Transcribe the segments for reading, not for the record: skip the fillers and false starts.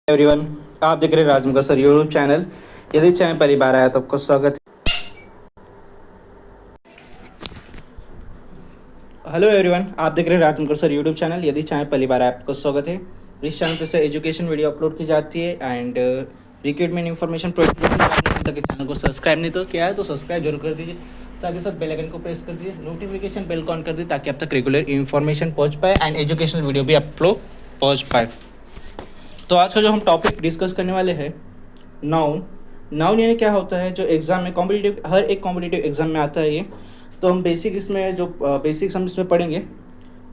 Everyone, आप देख रहे हैं राजमगर सर यूट्यूब चैनल। यदि चैनल पहली बार आया तो आपको स्वागत है। हेलो एवरीवन, आप देख रहे हैं राजमगर सर यूट्यूब चैनल। यदि चैनल पहली बार आया आपको स्वागत है। इस चैनल पर से एजुकेशन वीडियो अपलोड की जाती है एंड रिक्रूटमेंट इन्फॉर्मेशन प्रोवाइड की जाती है। तक चैनल को सब्सक्राइब नहीं तो क्या है तो सब्सक्राइब जरूर कर दीजिए। साथ ही साथ बेल आइकन को प्रेस कर दीजिए, नोटिफिकेशन बेल को ऑन कर दीजिए ताकि आप तक रेगुलर इन्फॉर्मेशन पहुंच पाए एंड एजुकेशनल वीडियो भी अपलोड पहुंच पाए। तो आज का जो हम टॉपिक डिस्कस करने वाले हैं, नाउन। नाउन यानी क्या होता है, जो एग्जाम में कॉम्पिटिटिव, हर एक कॉम्पिटिटिव एग्जाम में आता है ये। तो हम बेसिक इसमें जो बेसिक्स हम इसमें पढ़ेंगे।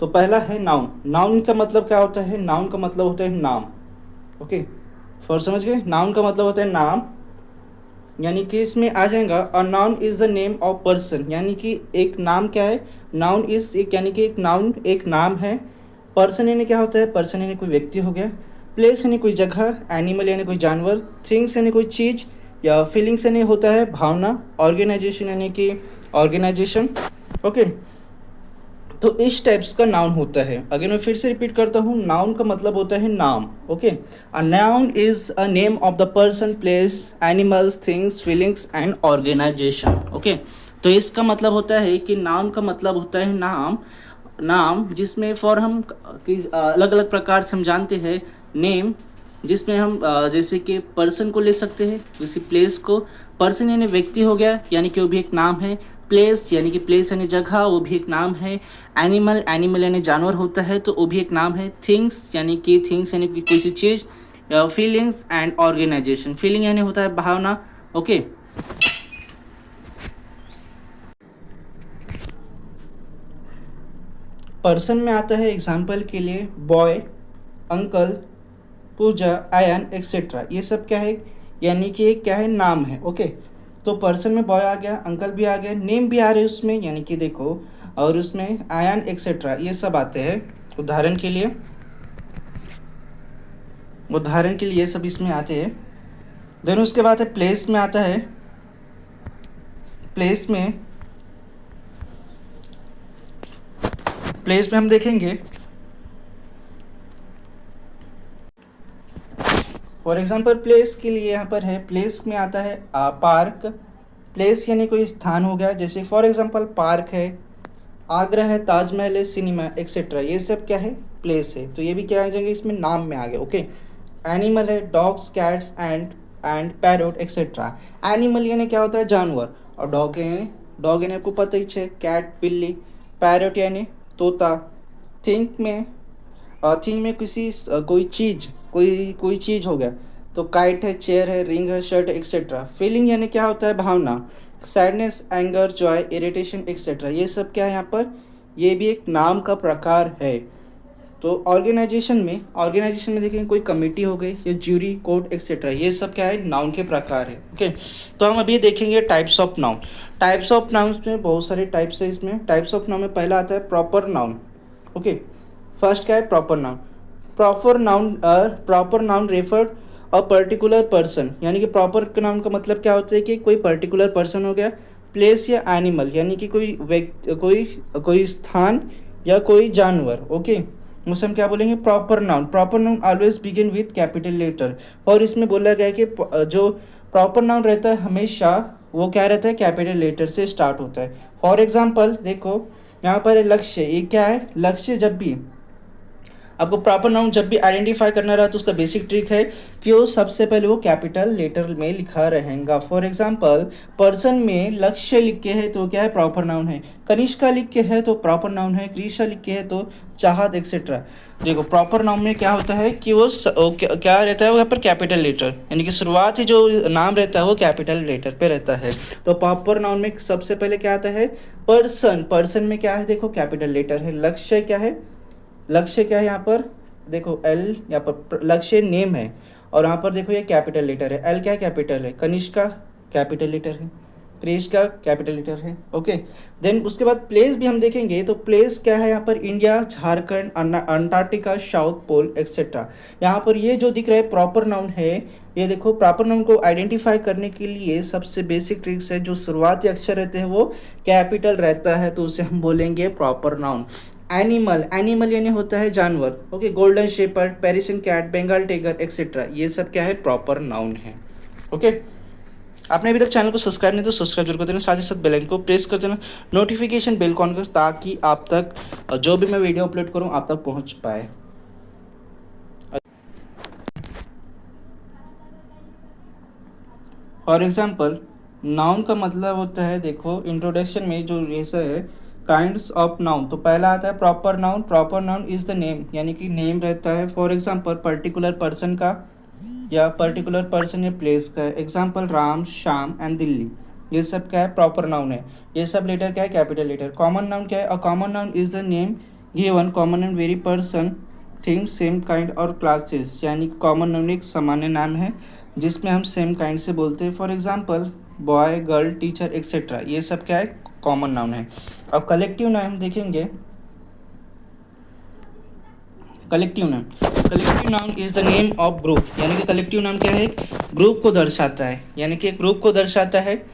तो पहला है नाउन। नाउन का मतलब क्या होता है? नाउन का मतलब होता है नाम। ओके, फर्स्ट समझ गए? नाउन का मतलब होता है नाम, यानी कि इसमें आ जाएगा अ noun is the name of person. यानी कि एक नाम क्या है? नाउन इज एक, यानी कि एक नाउन एक नाम है। पर्सन यानी क्या होता है? पर्सन यानी कोई व्यक्ति हो गया। प्लेस यानी कोई जगह। एनिमल यानी कोई जानवर। थिंग्स यानी कोई चीज़। या फीलिंग्स यानी होता है भावना। ऑर्गेनाइजेशन यानी कि ऑर्गेनाइजेशन। ओके, तो इस टाइप्स का नाउन होता है। अगर मैं फिर से रिपीट करता हूँ, नाउन का मतलब होता है नाम। Okay, a noun is a name of the person, place, animals, things, feelings and organisation. Okay, तो इसका मतलब होता है कि नाउन का मतलब होता है नाम। नाम जिसमें फॉर हम अलग अलग प्रकार से हम जानते हैं। नेम जिसमें हम जैसे कि पर्सन को ले सकते हैं, किसी प्लेस को। पर्सन यानी व्यक्ति हो गया, यानी कि वो भी एक नाम है। प्लेस यानी कि प्लेस यानी जगह, वो भी एक नाम है। एनिमल, एनिमल यानी जानवर होता है तो वो भी एक नाम है। थिंग्स यानी कि थिंग्स यानी कि किसी चीज़। फीलिंग्स एंड ऑर्गेनाइजेशन, फीलिंग यानी होता है भावना। ओके, पर्सन में आता है एग्जाम्पल के लिए बॉय, अंकल, पूजा, आयन एक्सेट्रा। ये सब क्या है? यानी कि एक क्या है? नाम है। ओके, तो पर्सन में बॉय आ गया, अंकल भी आ गया, नेम भी आ रहे उसमें, यानी कि देखो, और उसमें आयन एक्सेट्रा ये सब आते हैं। उदाहरण के लिए ये सब इसमें आते हैं। देन उसके बाद है प्लेस में आता है। प्लेस में हम देखेंगे, फॉर एग्जांपल प्लेस के लिए यहाँ पर है, प्लेस में आता है पार्क। प्लेस यानी कोई स्थान हो गया, जैसे फॉर एग्जांपल पार्क है, आगरा है, ताजमहल है, सिनेमा एक्सेट्रा। ये सब क्या है? प्लेस है। तो ये भी क्या आ जाएंगे? इसमें नाम में आ गए। ओके, एनिमल है, dogs, cats and parrot etcetera. Animal यानी क्या होता है? जानवर। और डॉग यानी आपको पता ही है, कैट बिल्ली। पैरोट यानी तोता। थिंक में किसी कोई चीज़, कोई चीज़ हो गया। तो काइट है, चेयर है, रिंग है, शर्ट एक्सेट्रा। फीलिंग यानी क्या होता है? भावना। Sadness, anger, joy, irritation etcetera. ये सब क्या है यहाँ पर? ये भी एक नाम का प्रकार है। तो ऑर्गेनाइजेशन में देखेंगे, कोई कमेटी हो गई, या ज्यूरी, कोर्ट एक्सेट्रा। ये सब क्या है? नाउन के प्रकार है। ओके, तो हम अभी देखेंगे types of noun. Types of noun में बहुत सारे टाइप्स है। इसमें टाइप्स ऑफ नाउन में पहला आता है प्रॉपर नाउन। ओके, फर्स्ट क्या है? Proper noun. Proper noun refer a particular person, यानी कि प्रॉपर नाउन का मतलब क्या होता है कि कोई पर्टिकुलर पर्सन हो गया। प्लेस या एनिमल यानी कि कोई व्यक्ति, कोई स्थान या कोई जानवर। ओके, उसे हम क्या बोलेंगे? Proper noun. Proper noun always begin with capital letter. और इसमें बोला गया है कि जो प्रॉपर नाउन रहता है हमेशा वो क्या रहता है? कैपिटल लेटर से स्टार्ट होता है। फॉर एग्जाम्पल देखो, यहाँ पर है लक्ष्य। ये क्या है? लक्ष्य। जब भी आपको प्रॉपर नाउन जब भी आइडेंटिफाई करना रहा तो उसका बेसिक ट्रिक है कि वो सबसे पहले वो कैपिटल लेटर में लिखा रहेगा। फॉर एग्जांपल, पर्सन में लक्ष्य लिख के है तो क्या है? प्रॉपर नाउन है। कनिष्का लिख के है तो प्रॉपर नाउन है। कृषा लिख के है तो चाहत एक्सेट्रा। देखो, प्रॉपर नाउन में क्या होता है कि वो क्या रहता है? वो यहाँ पर कैपिटल लेटर, यानी कि शुरुआत ही जो नाम रहता है वो कैपिटल लेटर पे रहता है। तो प्रॉपर नाउन में सबसे पहले क्या आता है? पर्सन। पर्सन में क्या है? देखो, कैपिटल लेटर है। लक्ष्य क्या है? लक्ष्य क्या है? यहाँ पर देखो एल, यहाँ पर लक्ष्य नेम है, और यहाँ पर देखो ये कैपिटल लेटर है। एल क्या है? कैपिटल है। कनिष्का कैपिटल लेटर है। क्रिश का कैपिटल लेटर है। ओके, देन उसके बाद प्लेस भी हम देखेंगे। तो प्लेस क्या है? यहाँ पर India, Jharkhand, Antarctica, South Pole etcetera. यहाँ पर ये जो दिख रहा है प्रॉपर नाउन है। ये देखो, प्रॉपर नाउन को आइडेंटिफाई करने के लिए सबसे बेसिक ट्रिक्स है, जो शुरुआती अक्षर रहते हैं वो कैपिटल रहता है तो उसे हम बोलेंगे प्रॉपर नाउन। एनिमल, एनिमल यानी होता है जानवर, okay. Golden shepherd, Persian cat, Bengal tiger etcetera, ये सब क्या है, प्रॉपर नाउन है, ओके। आपने अभी तक चैनल को सब्सक्राइब नहीं तो सब्सक्राइब जरूर कर देना, साथ ही साथ बेल आइकन को प्रेस कर देना, नोटिफिकेशन बेल कॉन कर, ताकि आप तक जो भी मैं वीडियो अपलोड करूं आप तक पहुंच पाए। फॉर एग्जाम्पल, नाउन का मतलब होता है, देखो इंट्रोडक्शन में जो ऐसा है काइंड्स ऑफ नाउन, तो पहला आता है proper noun. Proper noun is the name, यानी कि नेम रहता है, फॉर एग्जाम्पल पर्टिकुलर पर्सन का या पर्टिकुलर पर्सन या प्लेस का है। एग्जाम्पल राम, श्याम एंड दिल्ली, ये सब क्या है, प्रॉपर नाउन है। ये सब लेटर क्या है, कैपिटल लेटर। कॉमन नाउन क्या है, a common noun is the name given common and very person thing same kind और क्लासेस, यानी कॉमन नाउन एक सामान्य नाम है जिसमें हम सेम काइंड से बोलते हैं। For example boy, girl, teacher etcetera, ये सब क्या है, कॉमन नाउन है। अब कलेक्टिव नाउन देखेंगे। Collective noun, collective noun is the name of group, यानी कि कलेक्टिव नाउन क्या है, ग्रुप को दर्शाता है, यानी कि एक ग्रुप को दर्शाता है,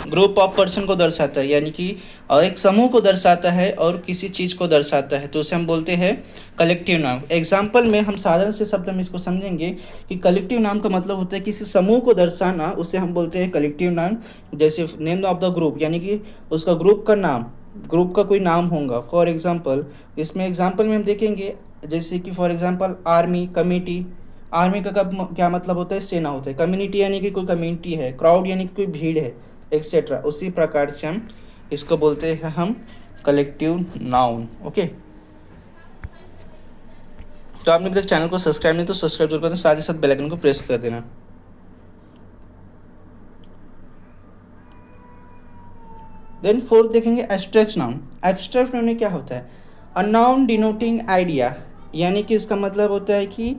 ग्रुप ऑफ पर्सन को दर्शाता है, यानी कि एक समूह को दर्शाता है और किसी चीज़ को दर्शाता है, तो उसे हम बोलते हैं कलेक्टिव नाउन। एग्जाम्पल में हम साधारण से शब्द में इसको समझेंगे कि कलेक्टिव नाउन का मतलब होता है किसी समूह को दर्शाना, उसे हम बोलते हैं कलेक्टिव नाउन। जैसे नेम ऑफ द ग्रुप, यानी कि उसका ग्रुप का नाम, ग्रुप का कोई नाम होगा। फॉर एग्जाम्पल, इसमें एग्जाम्पल में हम देखेंगे, जैसे कि for example army, committee. Army का क्या मतलब होता है, सेना होता है। कम्युनिटी यानी कि कोई कम्युनिटी है। क्राउड यानी कि कोई भीड़ है, एक्सेट्रा। उसी प्रकार से हम इसको बोलते हैं हम कलेक्टिव नाउन, ओके। तो आपने अभी तक चैनल को सब्सक्राइब नहीं तो सब्सक्राइब जरूर कर देना, साथ ही साथ बेल आइकन को प्रेस कर देना। देन फोर्थ देखेंगे एब्स्ट्रैक्ट नाउन। एब्स्ट्रैक्ट नाउन में क्या होता है, अ नाउन डिनोटिंग आइडिया, यानी कि इसका मतलब होता है कि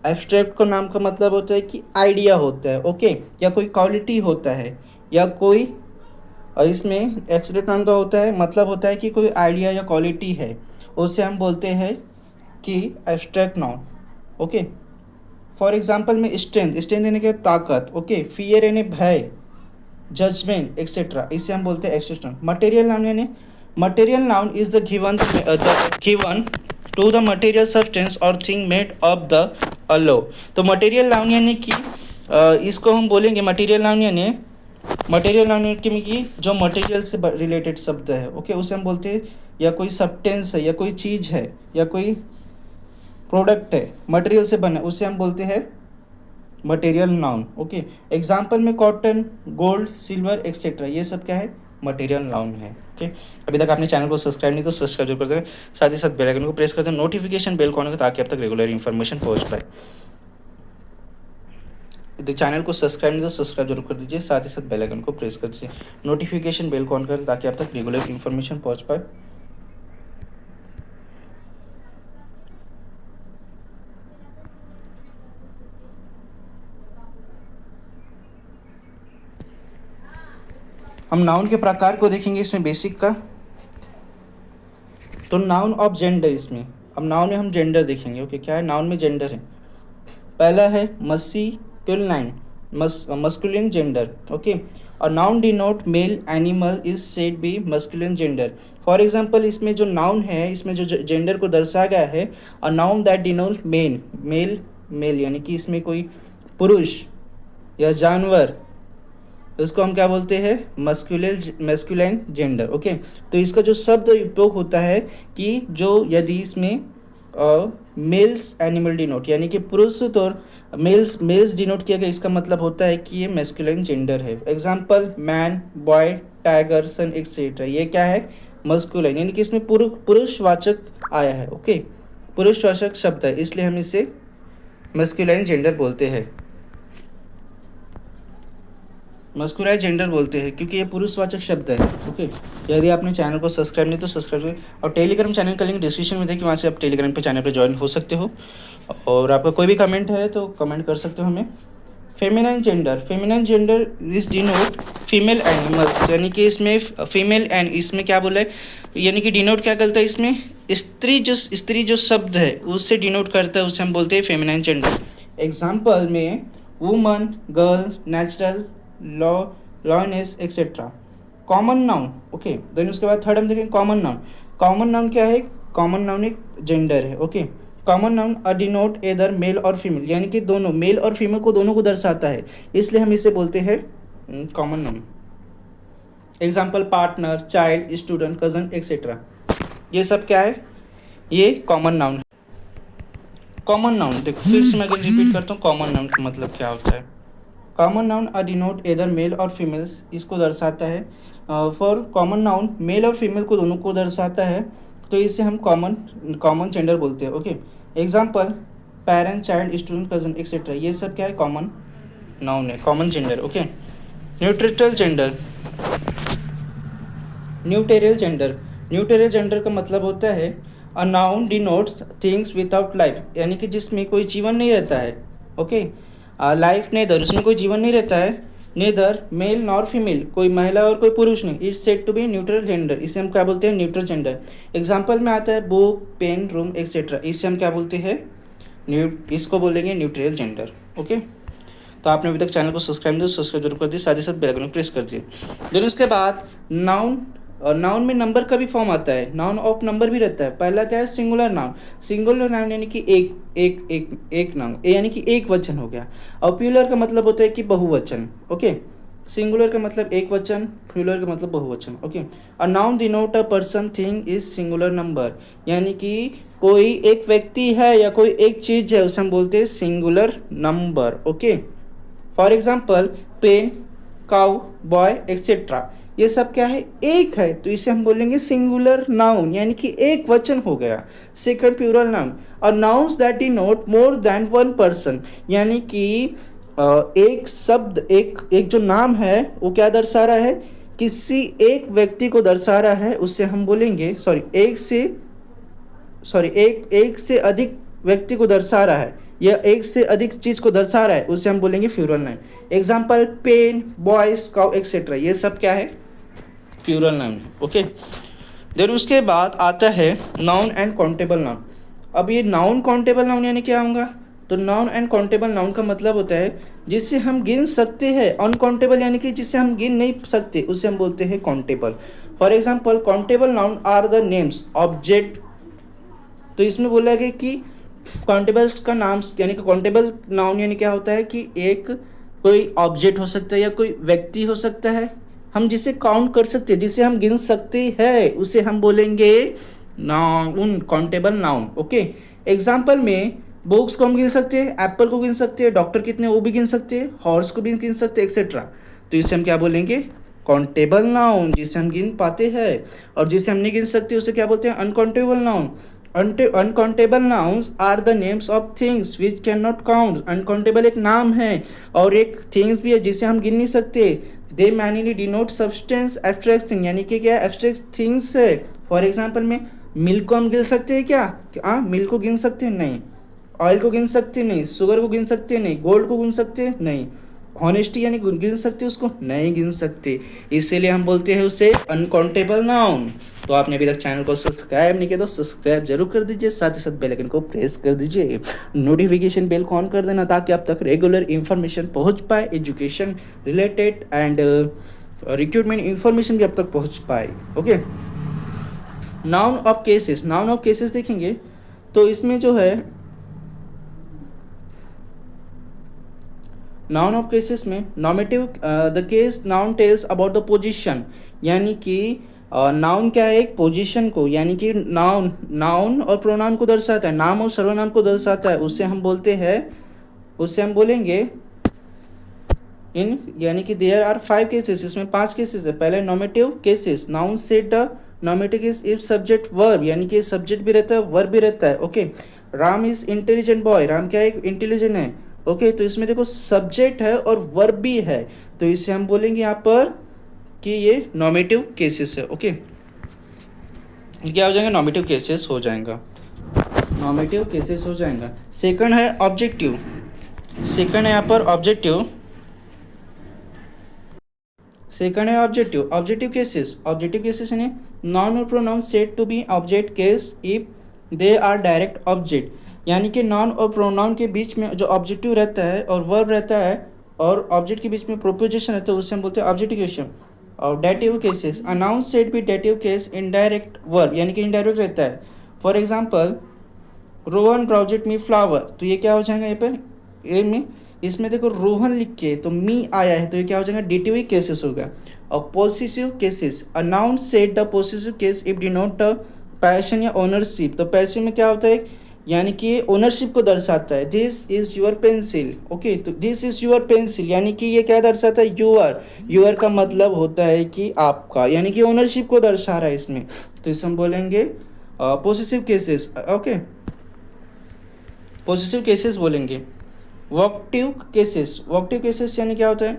एब्स्ट्रैक्ट का नाम का मतलब होता है कि आइडिया होता है, ओके, या कोई क्वालिटी होता है या कोई, और इसमें एब्स्ट्रैक्ट नाउन का होता है मतलब होता है कि कोई आइडिया या क्वालिटी है, उसे हम बोलते हैं कि abstract noun, okay. For example में स्ट्रेंथ, स्ट्रेंथ यानी कि ताकत, ओके। फियर यानी भय, जजमेंट एक्सेट्रा, इसे हम बोलते हैं एब्स्ट्रैक्ट नाउन। मटेरियल नाउन यानी, material noun is the given to the material substance और thing made of the alloy. तो मटेरियल नाउन यानी कि इसको हम बोलेंगे मटेरियल नाउन यानी, मटेरियल नाउन यानी कि जो मटेरियल से रिलेटेड शब्द है, ओके, उसे हम बोलते हैं, या कोई सब्सटेंस है या कोई चीज़ है या कोई प्रोडक्ट है मटेरियल से बना, उसे हम बोलते हैं मटेरियल नाउन, ओके। एग्जाम्पल में कॉटन, गोल्ड, सिल्वर एक्सेट्रा, ये सब क्या है, मटेरियल नाउन है, ओके। अभी तक आपने चैनल को सब्सक्राइब नहीं तो सब्सक्राइब जरूर कर देना, साथ ही साथ बेल आइकन को प्रेस कर देना, नोटिफिकेशन बेल कॉन कर, ताकि आप तक रेगुलर इन्फॉर्मेशन पहुंच पाए। यदि चैनल को सब्सक्राइब नहीं तो सब्सक्राइब जरूर कर दीजिए, साथ ही साथ बेल आइकन को प्रेस कर दीजिए, नोटिफिकेशन बेल कॉन कर, ताकि आप तक रेगुलर इन्फॉर्मेशन पहुंच पाए। हम नाउन के प्रकार को देखेंगे इसमें बेसिक का, तो नाउन ऑफ जेंडर इसमें, अब नाउन में हम जेंडर देखेंगे, ओके। क्या है, नाउन में जेंडर है। पहला है मस्कुलिन, मस्कुलिन जेंडर, ओके। और noun denote male animal is said be masculine gender. For example, इसमें जो नाउन है, इसमें जो जेंडर को दर्शाया गया है, a noun that denote male यानी कि इसमें कोई पुरुष या जानवर, उसको हम क्या बोलते हैं, मस्कुलिन जेंडर, ओके। तो इसका जो शब्द उपयोग होता है कि जो यदि इसमें मेल्स एनिमल डिनोट, यानी कि पुरुष तो मेल्स डिनोट किया गया, इसका मतलब होता है कि ये मैस्कुलिन जेंडर है। एग्जांपल मैन, बॉय, टाइगर, सन एक्सेट्रा, ये क्या है, मस्कुलिन, यानी कि इसमें पुरुषवाचक आया है, ओके, पुरुषवाचक शब्द है, इसलिए हम इसे मैस्कुलिन जेंडर बोलते हैं, मस्कुलाइन जेंडर बोलते हैं, क्योंकि ये पुरुषवाचक शब्द है, ओके। यदि आपने चैनल को सब्सक्राइब नहीं तो सब्सक्राइब करें, और टेलीग्राम चैनल का लिंक डिस्क्रिप्शन में देखिए, वहाँ से आप टेलीग्राम पे चैनल पे ज्वाइन हो सकते हो, और आपका कोई भी कमेंट है तो कमेंट कर सकते हो हमें। Feminine gender is denote female animal, यानी कि इसमें फीमेल एंड इसमें क्या बोला है, यानी कि डिनोट क्या करता है, इसमें स्त्री जो शब्द है उससे डिनोट करता है, उसे हम बोलते हैं फेमिनाइन जेंडर। एग्जाम्पल में woman, girl, natural, lioness etcetera. Common noun, okay. Then उसके बाद थर्ड हम देखेंगे कॉमन नाउन। कॉमन नाउन क्या है, कॉमन नाउन एक जेंडर है, okay. Common noun denote either male और फीमेल, यानी कि दोनों मेल और फीमेल को दोनों को दर्शाता है, इसलिए हम इसे बोलते हैं common noun. Example partner, child, student, cousin etcetera, ये सब क्या है, ये कॉमन नाउन है। कॉमन नाउन देखो फिर से मैं अगर रिपीट करता हूँ कॉमन नाउन का मतलब क्या होता है। Common noun denote either male और फीमेल्स, इसको दर्शाता है। फॉर कॉमन नाउन मेल और फीमेल को दोनों को दर्शाता है, तो इसे हम कॉमन जेंडर बोलते हैं, okay. Example parent, child, student, cousin etcetera, ये सब क्या है, कॉमन नाउन है, common gender, okay. Neutral gender, neuter gender, neuter gender का मतलब होता है a noun denotes things without life, यानी कि जिसमें कोई जीवन नहीं रहता है, ओके। लाइफ नेदर, उसमें कोई जीवन नहीं रहता है, नेदर मेल नॉर फीमेल, कोई महिला और कोई पुरुष नहीं, it's said to be neutral gender, इसे हम क्या बोलते हैं, न्यूट्रल जेंडर। एग्जाम्पल में आता है बुक, पेन, रूम एक्सेट्रा, इसे हम क्या बोलते हैं, इसको बोलेंगे न्यूट्रल जेंडर, ओके। तो आपने अभी तक चैनल को सब्सक्राइब नहीं, सब्सक्राइब जरूर कर दिए, साथ ही साथ बेल आइकन को प्रेस कर दिए। देन उसके बाद नाउन, नाउन में नंबर का भी फॉर्म आता है, नाउन ऑफ नंबर भी रहता है। पहला क्या है, सिंगुलर नाउन, सिंगुलर नाउन यानी कि एक नाउन, यानी कि एक वचन हो गया। और प्लूरल का मतलब होता है कि बहुवचन, ओके। सिंगुलर का मतलब एक वचन, प्लूरल का मतलब बहुवचन, okay. A noun denote a person, thing is singular number, यानी कि कोई एक व्यक्ति है या कोई एक चीज है, उसे हम बोलते हैं singular number, okay. For example pen, cow, boy etcetera, ये सब क्या है, एक है, तो इसे हम बोलेंगे सिंगुलर नाउन, यानी कि एक वचन हो गया। सेकंड प्लूरल नाउन, और nouns that denote more than one person, यानी कि एक शब्द, एक जो नाम है वो क्या दर्शा रहा है, किसी एक व्यक्ति को दर्शा रहा है, उससे हम बोलेंगे एक से अधिक व्यक्ति को दर्शा रहा है, या एक से अधिक चीज को दर्शा रहा है, उसे हम बोलेंगे plural noun. Example pen, boys, cow etcetera, ये सब क्या है, प्लूरल नाउन, ओके। देन उसके बाद आता है नाउन एंड काउंटेबल नाउन। अब ये नाउन काउंटेबल नाउन यानी क्या होगा, तो नाउन एंड काउंटेबल नाउन का मतलब होता है जिसे हम गिन सकते हैं, अनकाउंटेबल यानी कि जिसे हम गिन नहीं सकते, उसे हम बोलते हैं countable. For example countable noun are the names object, तो इसमें बोला गया कि काउंटेबल्स का नाम, यानी कि काउंटेबल नाउन यानी क्या होता है कि एक कोई ऑब्जेक्ट हो सकता है या कोई व्यक्ति हो सकता है, हम जिसे काउंट कर सकते हैं, जिसे हम गिन सकते हैं, उसे हम बोलेंगे noun, countable noun, okay. Example में बुक्स को हम गिन सकते हैं, एप्पल को गिन सकते हैं, डॉक्टर कितने वो भी गिन सकते हैं, हॉर्स को भी गिन सकते हैं एक्सेट्रा, तो इसे हम क्या बोलेंगे, काउंटेबल नाउन, जिसे हम गिन पाते हैं। और जिसे हम नहीं गिन सकते उसे क्या बोलते हैं, uncountable noun. Uncountable nouns are the names of things which can not count, uncountable एक नाम है और एक थिंग्स भी है जिसे हम गिन नहीं सकते। They mainly denote substance abstract thing, यानी कि क्या एब्स्ट्रैक्ट थिंग्स है। फॉर एग्जाम्पल में मिल्क को हम गिन सकते हैं क्या, हाँ मिल्क को गिन सकते हैं, नहीं। ऑयल को गिन सकते नहीं, शुगर को गिन सकते नहीं, गोल्ड को गिन सकते नहीं, हॉनेस्टी यानी गिन सकते उसको, नहीं गिन सकते, इसीलिए हम बोलते हैं उसे अनकाउंटेबल नाउन। तो आपने अभी तक चैनल को सब्सक्राइब नहीं किया तो सब्सक्राइब जरूर कर दीजिए, साथ ही साथ बेल आइकन को प्रेस कर दीजिए, नोटिफिकेशन बेल को ऑन कर देना ताकि आप तक रेगुलर इंफॉर्मेशन पहुंच पाए, education related and recruitment information भी अब तक पहुंच पाए, okay. Noun of cases, noun of cases देखेंगे तो इसमें जो है नाउन ऑफ केसेस में normative, the case noun tells about the position, यानी कि नाउन क्या है, एक पोजीशन को, यानी कि नाउन और प्रोनाउन को दर्शाता है, नाम और सर्वनाम को दर्शाता है, उससे हम बोलेंगे इन, यानी कि देयर आर 5 केसेस, इसमें 5 केसेस है। पहले normative cases, noun said the normative case if subject verb, यानी कि सब्जेक्ट भी रहता है वर्ब भी रहता है, okay. Ram is intelligent boy, Ram क्या है, इंटेलिजेंट है, ओके। तो इसमें देखो सब्जेक्ट है और वर्ब भी है, तो इसे हम बोलेंगे यहाँ पर कि ये नॉमेटिव केसेस है, ओके। क्या हो जाएगा, नॉमेटिव केसेस हो जाएगा, नॉमेटिव केसेस हो जाएगा। सेकंड है ऑब्जेक्टिव, सेकंड है यहाँ पर ऑब्जेक्टिव, सेकंड है ऑब्जेक्टिव, ऑब्जेक्टिव केसेस यानी नाउन और pronoun said to be object case if they are direct object, यानी कि नाउन और प्रोनाउन के बीच में जो ऑब्जेक्टिव रहता है और वर्ब रहता है और ऑब्जेक्ट के बीच में प्रोपोजिशन रहता है, उससे हम बोलते हैं ऑब्जेक्टिव केस। और dative cases, a noun said be dative case indirect verb, यानी कि इनडायरेक्ट रहता है। For example Rohan project me flower, तो ये क्या हो जाएगा यहाँ पर ए में, इसमें देखो रोहन लिख के तो मी आया है, तो ये क्या हो जाएगा डिटिव केसेस होगा। और possessive cases, a noun said the possessive case if denote the passion या ओनरशिप। तो पैशन में क्या होता है, यानी कि ओनरशिप को दर्शाता है। This is your pencil, okay, तो दिस इज योर पेंसिल यानी कि ये क्या दर्शाता है, यूर। यूर का मतलब होता है कि आपका, यानी कि ओनरशिप को दर्शा रहा है इसमें, तो इसे हम बोलेंगे possessive cases. Okay, possessive cases बोलेंगे। वोक्टिव केसेस, वोक्टिव केसेस यानी क्या होता है,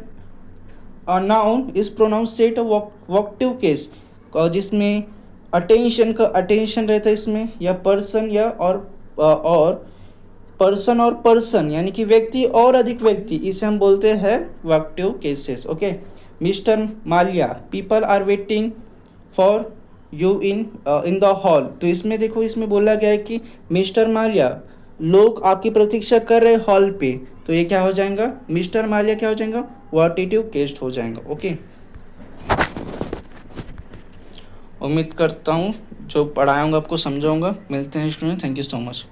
a noun is pronounce set vocative case, जिसमें अटेंशन का अटेंशन रहता है इसमें, या पर्सन या और पर्सन और पर्सन यानी कि व्यक्ति और अधिक व्यक्ति, इसे हम बोलते हैं vocative cases. Okay, mister Mallya, people are waiting for you in the hall, तो इसमें देखो इसमें बोला गया है कि मिस्टर माल्या, लोग आपकी प्रतीक्षा कर रहे हॉल पे, तो ये क्या हो जाएगा, मिस्टर माल्या क्या हो जाएगा, वर्टिटिव केस हो जाएगा। ओके, उम्मीद करता हूँ जो पढ़ाऊँगा आपको समझाऊँगा। मिलते हैं student, thank you so much.